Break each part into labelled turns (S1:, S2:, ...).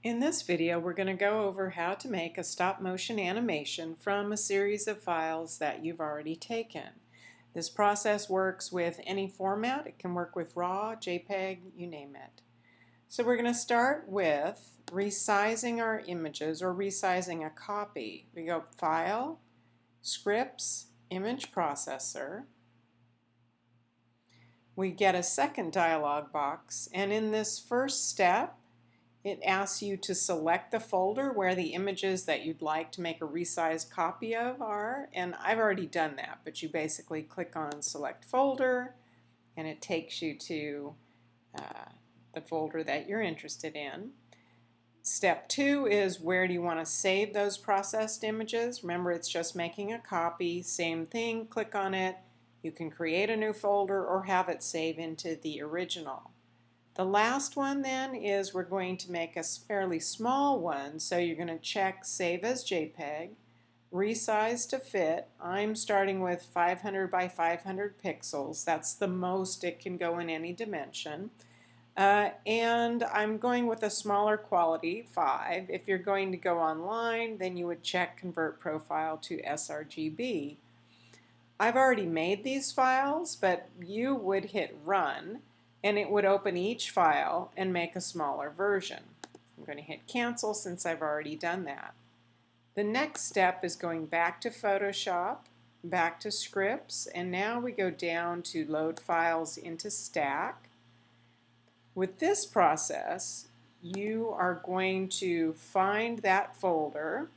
S1: In this video, we're going to go over how to make a stop-motion animation from a series of files that you've already taken. This process works with any format. It can work with RAW, JPEG, you name it. So we're going to start with resizing our images or resizing a copy. We go File, Scripts, Image Processor. We get a second dialog box, and in this first step, it asks you to select the folder where the images that you'd like to make a resized copy of are, and I've already done that, but you basically click on Select Folder and it takes you to the folder that you're interested in. Step 2 is where do you want to save those processed images. Remember, it's just making a copy. Same thing, click on it. You can create a new folder or have it save into the original. The last one then is we're going to make a fairly small one, so you're going to check Save as JPEG, Resize to Fit. I'm starting with 500 by 500 pixels. That's the most it can go in any dimension. And I'm going with a smaller quality, 5. If you're going to go online, then you would check Convert Profile to sRGB. I've already made these files, but you would hit Run, and it would open each file and make a smaller version. I'm going to hit Cancel since I've already done that. The next step is going back to Photoshop, back to Scripts, and now we go down to Load Files into Stack. With this process, you are going to find that folder,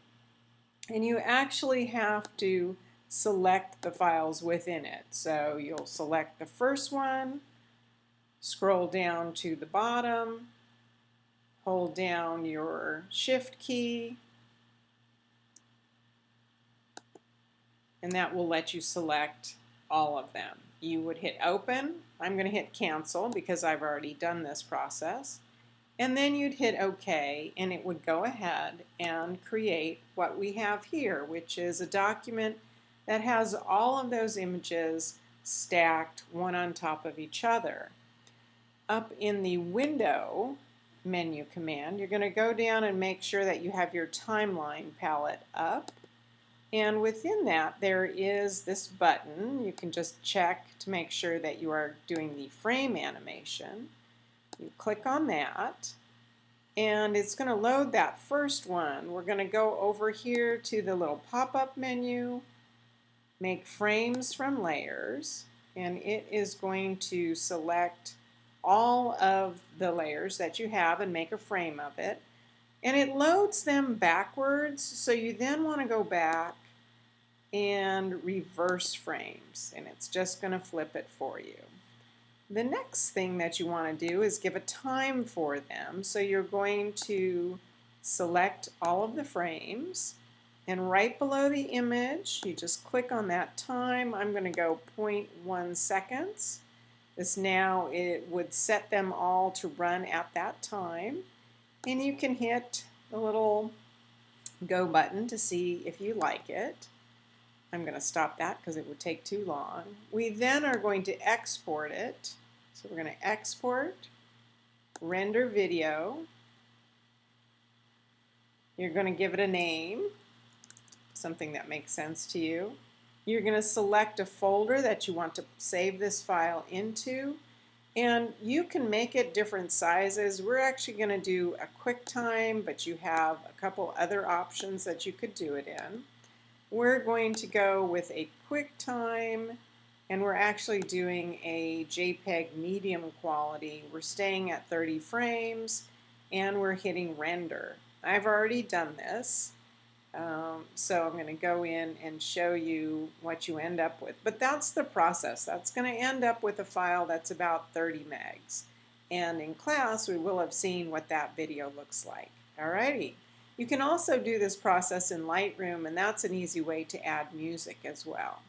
S1: and you actually have to select the files within it. So you'll select the first one, scroll down to the bottom, hold down your Shift key, and that will let you select all of them. You would hit Open. I'm going to hit Cancel because I've already done this process. And then you'd hit OK, and it would go ahead and create what we have here, which is a document that has all of those images stacked one on top of each other. Up in the Window menu command, you're going to go down and make sure that you have your timeline palette up. And within that, there is this button. You can just check to make sure that you are doing the frame animation. You click on that, and it's going to load that first one. We're going to go over here to the little pop-up menu, make frames from layers, and it is going to select all of the layers that you have and make a frame of it. And it loads them backwards, so you then want to go back and reverse frames, and it's just going to flip it for you. The next thing that you want to do is give a time for them, so you're going to select all of the frames, and right below the image you just click on that time. I'm going to go 0.1 seconds. This now, it would set them all to run at that time, and you can hit the little go button to see if you like it. I'm going to stop that because it would take too long. We then are going to export it. So we're going to export, render video. You're going to give it a name, something that makes sense to you. You're going to select a folder that you want to save this file into, and you can make it different sizes. We're actually going to do a QuickTime, but you have a couple other options that you could do it in. We're going to go with a QuickTime, and we're actually doing a JPEG medium quality. We're staying at 30 frames, and we're hitting render. I've already done this. So I'm going to go in and show you what you end up with. But that's the process. That's going to end up with a file that's about 30 megs. And in class, we will have seen what that video looks like. Alrighty. You can also do this process in Lightroom, and that's an easy way to add music as well.